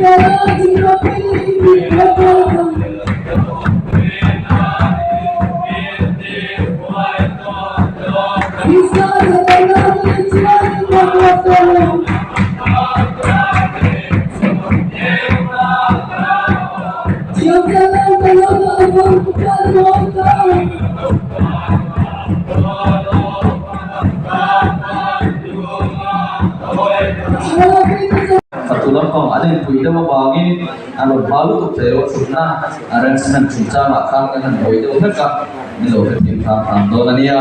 Yeah. Fatulapang alin puida mabangin alon balu tu pero sunna arrangement sunca makam kan boido heka nilo tim tham dolania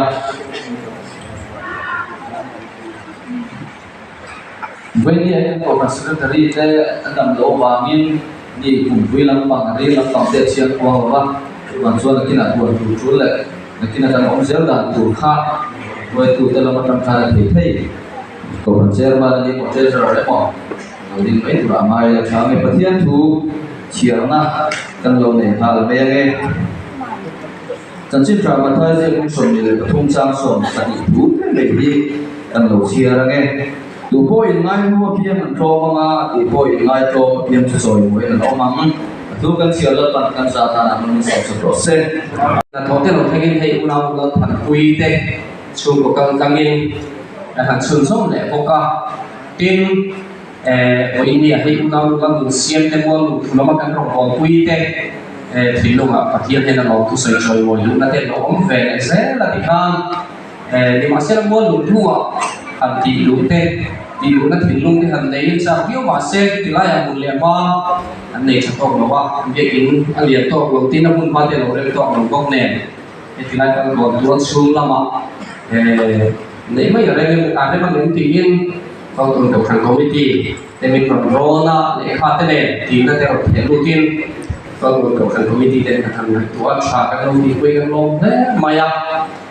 When I can go secretary le andam lo bangin ni kumpui lang pangari lang tamte sian kuang ba wan so nakina tuan tu le nakina kan observe dan tu kha boy tu dalam macam cara thei ko chairman ni ko treasurer le mo din mai tu amai la chame pathian thu chiarna kan lo ne hal me nge chanchin tra ma thai je kum som ni le thung chang som sani tu le bi kan lo chiar nge tu po in ngai mo pian an tro ma ti po in ngai tro pian chu soi mo en lo mang tu kan chiar la pan kan sa ta na mun sa so process na thote lo thagin hei ulau lo than pui te chung ko kang kangin na han chun som le ko ka tin ở India hay cũng đâu có người xem tem quân nó mà căn phòng quy thế thì lúc mà phát hiện hay là nó tu sửa rồi rồi lúc đó thì nó cũng về sẽ là thì kan nhưng mà sẽ là muốn lụt thua hàng tỷ lụt thế thì lúc đó thì lúc thì hàng đấy sao thiếu mà sẽ thì lại một liền ba anh này chắc không đâu á việc in anh liền to đầu tiên nó muốn phát triển rồi to nó gốc nền thì lại còn còn tuôn xuống lắm mà nếu mà ở đây anh ấy mà đến tự nhiên không tuân thủ hàng committee để mình còn rona để khát thế thì nó theo theo routine không tuân thủ hàng committee để hàng này tuân trả các công ty quay các lông thế mà ya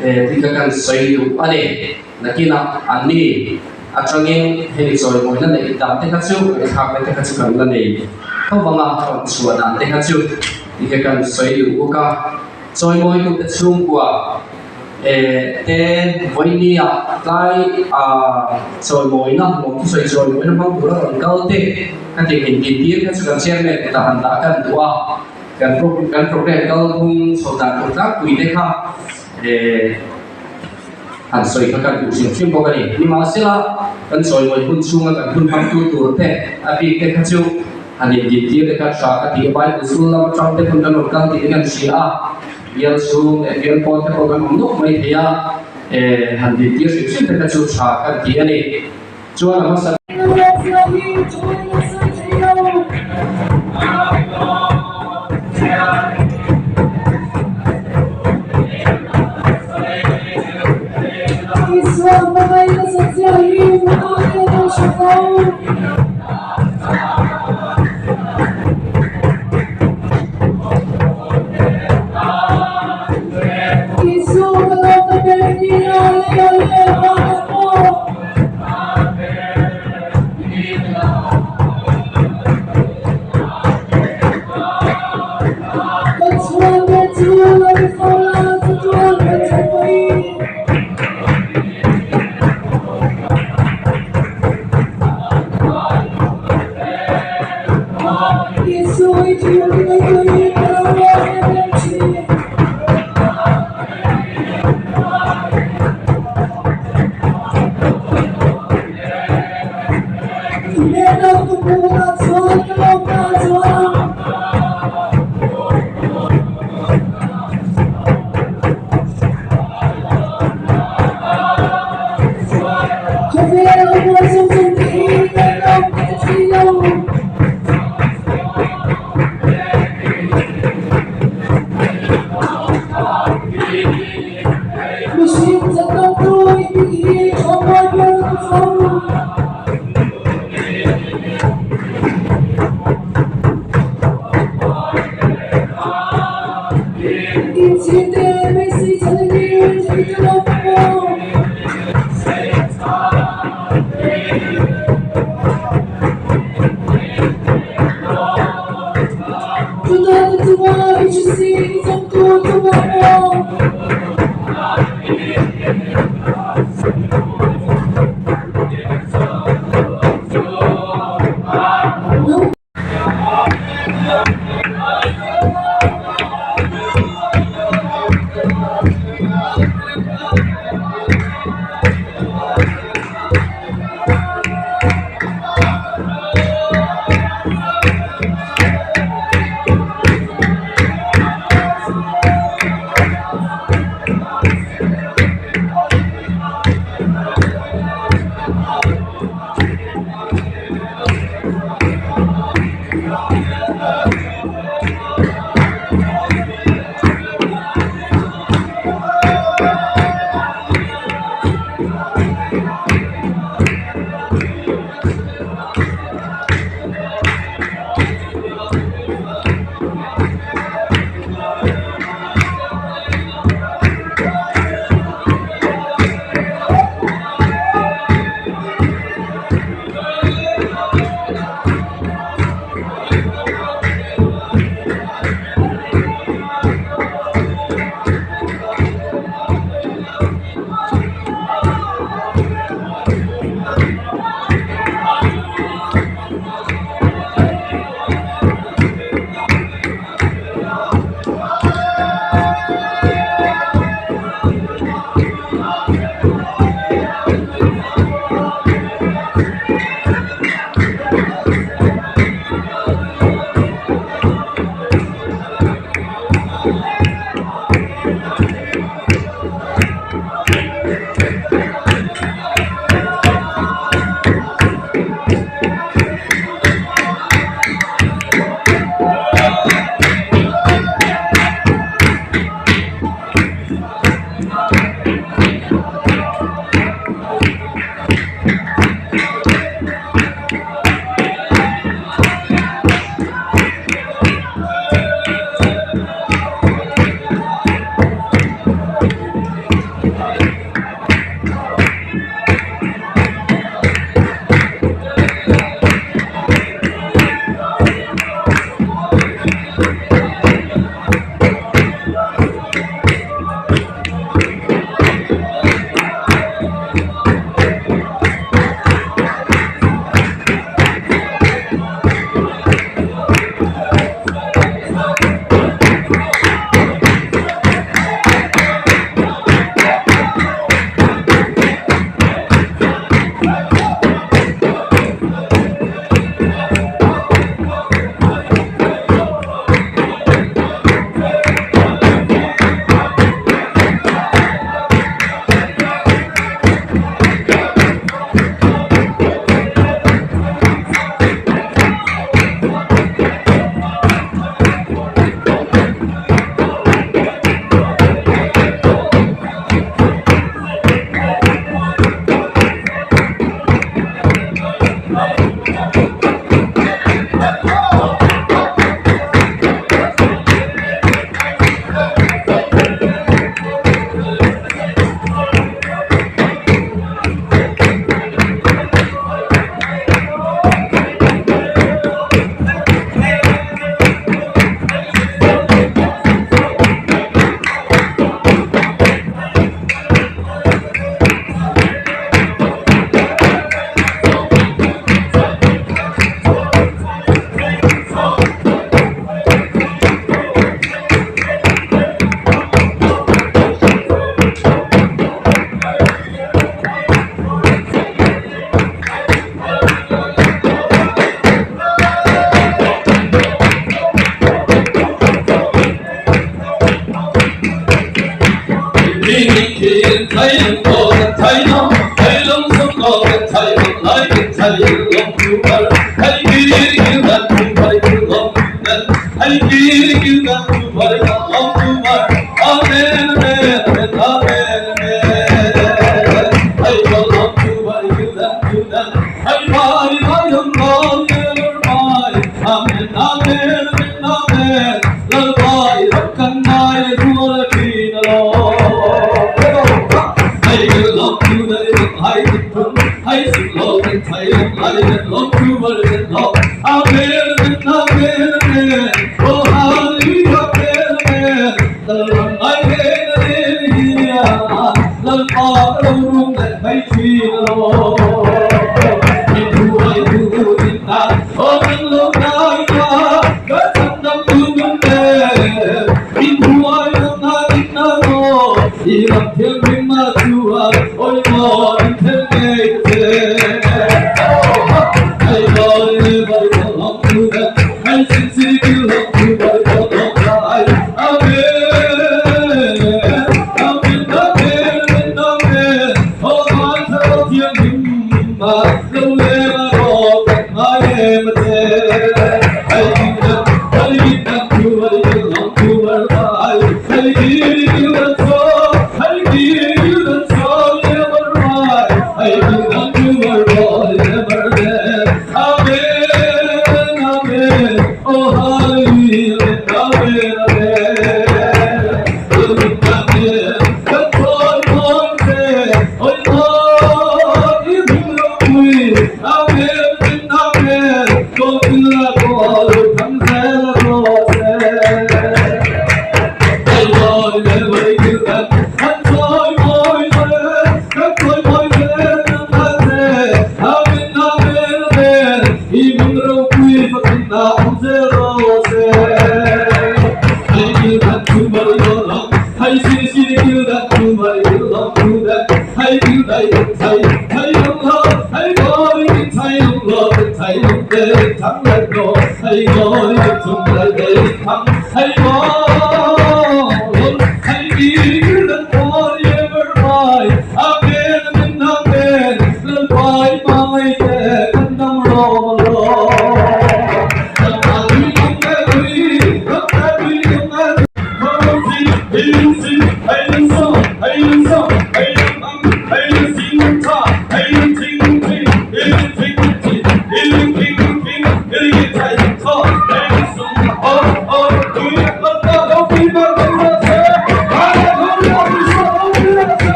thì các anh xây dựng anh ấy là khi nào anh đi anh cho nên hay rồi mỗi lần này làm thế khác chứ cái khác này thế khác chứ cần lần này không bằng là còn sửa làm thế khác chứ thì các anh xây dựng của cả rồi mỗi lúc tập trung của thế với đi cái rồi mỗi năm một cái rồi mỗi năm không đủ là còn cao thế các tình hình kinh tế các sự kiện xem này ta hành đã cần đủ cần program cao thông số đạt công tác quỹ đấy ha hành rồi các cần đủ sự chuyên bộ cái này nhưng mà sẽ là cần rồi mỗi quân chung là cần quân tham tu tuổi thế vì cái khác chung hành hình kinh tế các xã các địa bàn của xuân lâm trong cái phần đơn cao thì ngân sĩ biar sung biar pot ke program untuk mai thia han di tia sip te ka chu cha ka ti ani chuan ma sa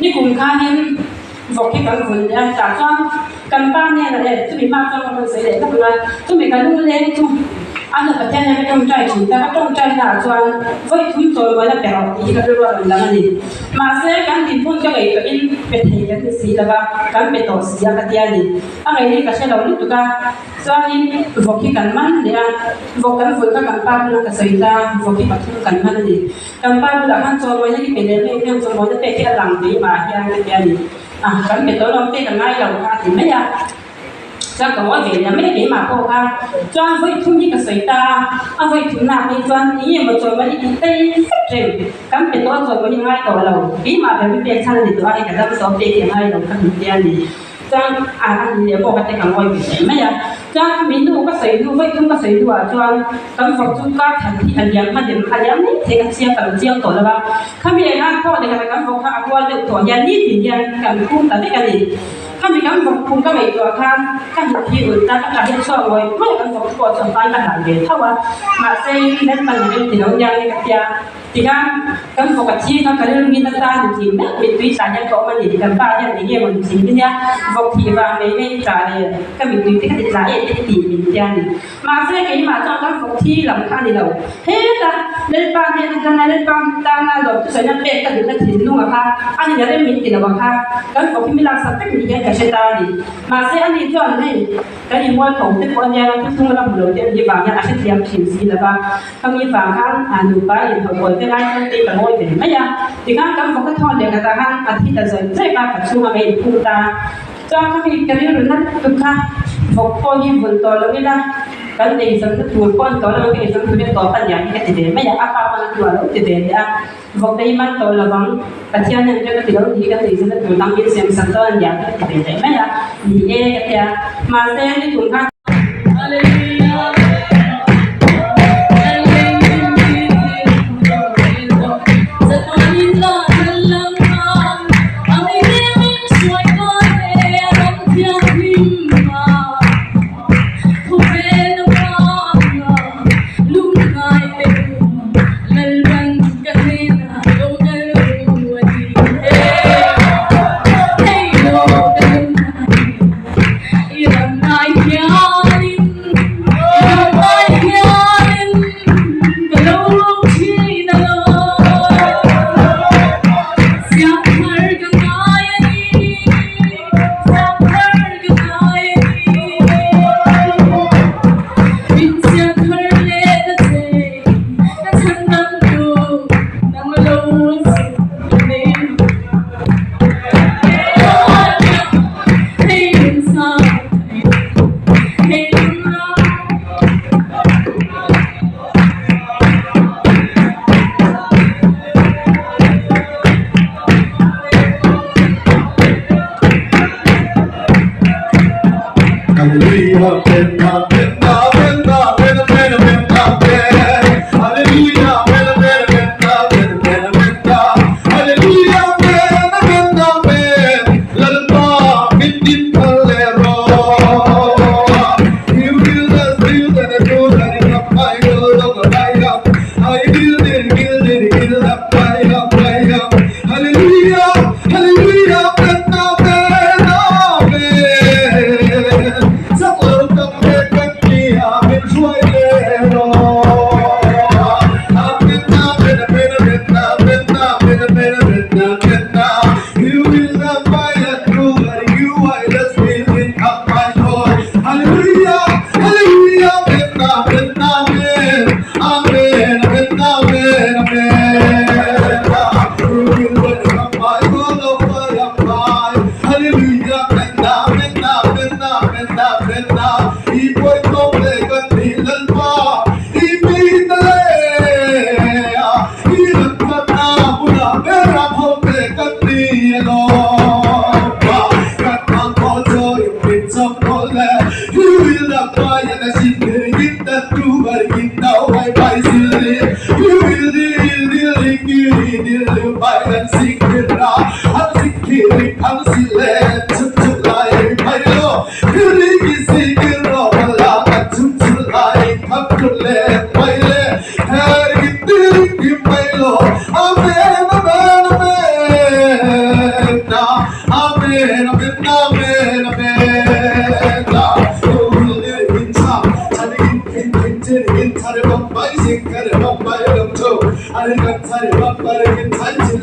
นี่กลุ่มค้านี่บอกให้กันคนเนี่ยจากว่ากันบ้านเนี่ยอะไรทุกมีมากก็มันเสียเลยทุกคนทุกมีการรู้เรื่องทุกอันนั้นประเทศเนี่ยไม่ต้องใจจริงแต่ก็ต้องใจหนาจวนไว้ทุ่มตัวไว้แล้วแต่เราอีกก็รู้ว่ามันแล้วนี่มาเสียกันดินพุ่งก็เลยตัวอินเป็นเหตุการณ์สีแล้วก็การเป็นตัวสีก็เดียนี่อะไรนี่ก็ใช่เรานี่ตัวก็ส่วนนี้บอกให้กันมันเนี่ยบอกกันฝนก็กันป้าบุญก็ใส่ตาบอกให้ปัดทุ่งกันมันนี่กันป้าบุญหันจวนไว้ที่เป็นเรื่องเรื่องจวนไว้ที่เป็นที่หลังดีมาเฮียงเดียนี่กันเป็นตัวเราเต้กันง่ายเราค่ะถึงไม่ยากจะก็ว่าเดี๋ยวไม่ได้เกี่ยมาพอค่ะจวนไว้ทุ่งนี่ก็ใส่ตาเอาไว้ทุ่งหน้าไปจวนนี้มาจวนไว้ที่เต้เจ๋งกันเป็นตัวจวนไว้ยังง่ายตัวเราดีมาเป็นไม่เป็นชั้นนี่ตัวอะไรกันแล้วสอบเต้ยังง่ายเราค่ะถึงเดียนี่จังอันนี้บอกว่าแต่กันว่าอยู่ไม่ยากจังมีดูก็ใส่ดูไว้ทุ่งก็ใส่ดูจวนกันฝากจุดก็ทันทีอันยังมันเดี๋ยวอันยังไม่เทกันเชียงกันเชียงตัวแล้วว่าข้ามีอะไรนะพ่อเด็กกันฝากข้าว่าเรื่องตัวยันนี่ถึงยันกันคุ้มแต่ไม่กันนี่ข้ามีการฝากคุ้มก็ไม่ตัวข้าข้าอยู่ที่อื่นแต่การที่ชอบไว้ไม่กันฝากตัวสนใจกันหลายเดือนเท่าว่ามาเซ็งเล่นมันยังติดน้องยังกับยาที่กันฝากที่กันเรื่องนี้นั่นตาจริงๆนะเป็นวิชาอย่างก็มันดีกันป้าอย่างนี้มันจริงเนี่ยฝากที่ว่าไม่จ่ายก็มีวิธีที่จะจ่ายที่ดีเหมือนกันมาเซ็งกี่มาจองกันฝากที่ลำคันนี่เราเฮ้ยแต่เล่นป้าเนี่ยกันเล่นป้าตาหน้าเราจะใส่น้ำเป็ดกันหรือน้ำถิ่นนู่นค่ะอันนี้เรื่องมีติดแล้วค่ะกันฝากที่มีลักษณะเป็นอย่างกับเชตาดีมาเซ็งอันนี้จอนนี่กันอีกวันของที่คนยังที่ทุ่งเราบุญเดียร์บางอย่างอาจจะเตรียมถิ่นสีแล้วก็ก็มีบางครั้งดูไปอย่างเขาบอกที่ร้านนั้นตีกันโวยเป็นไม่ยากที่ข้างกันฝากทอดเดียวกันแต่ข้างอาทิตย์ละส่วนใจป้าปัจจุบันไม่พูดตาจอนก็มีกันเรื่องนั้นทุกครั้งฝากพอยิ่งบนตัวแล้วไม่ได้กันเองสังเกตตัวก้อนตัวแล้วก็เองสังเกตตัวปัญญาที่จะเดินไม่อยากอาการมันตัวแล้วจะเดินเนี่ยบอกได้มันตัวละบังปัจจัยนั้นจะก็ติดแล้วดีกันเองสังเกตตัวตั้งเป็นเสียงสังเกตอย่างที่จะเดินไม่อยากดีเองก็จะมาเส้นที่ถุงข้าง Thank you.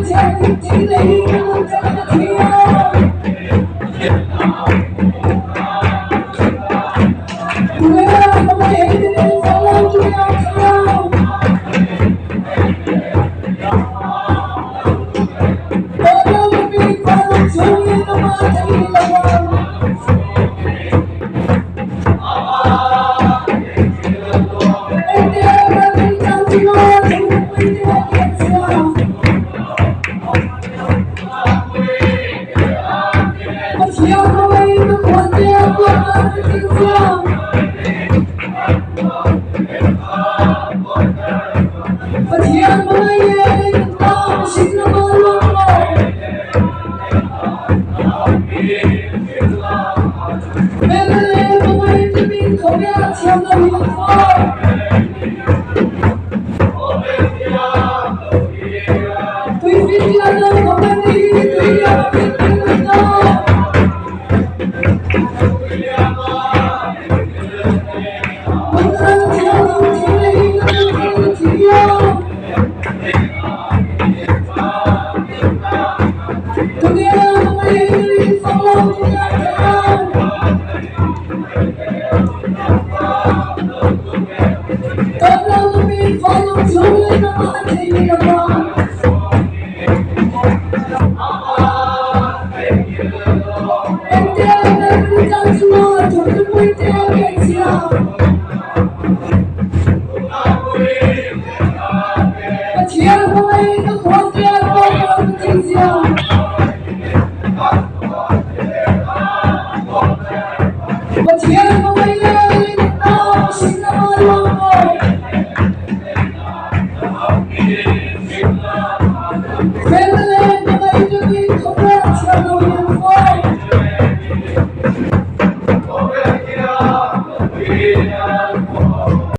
Thank you.